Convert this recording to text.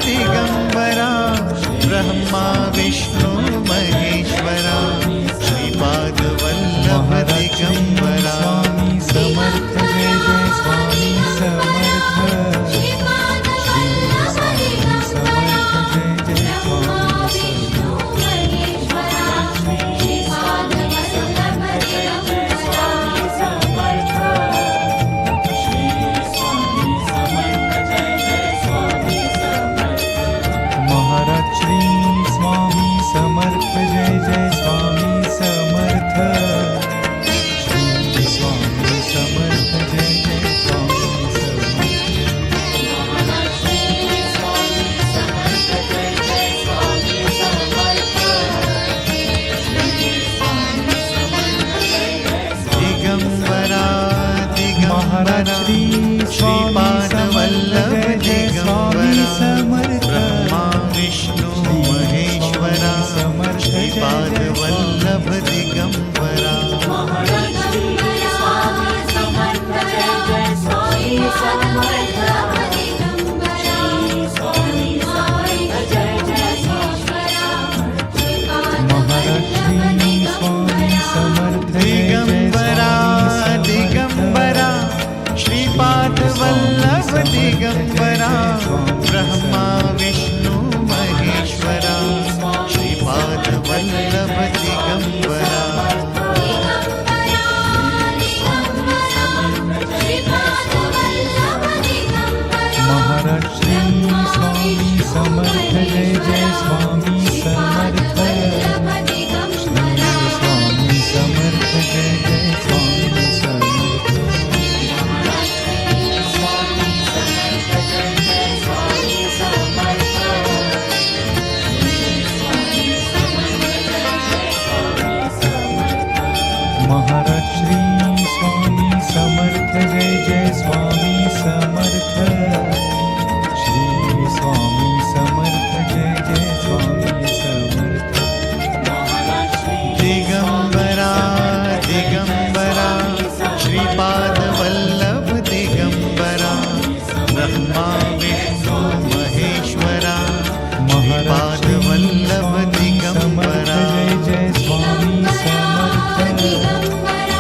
Digambara Brahma Vishnu Maheshwara Shripad Vallabh Digambara Samarth Jai Jai Swami Samarth Samarth Jai Jai Swami Samarth Shri Swami Samarth Jai Jai Swami Digambara Digambara Shripad Vallabh Digambara Brahma Vishnu Maheshwara Shripad Vallabh Digambara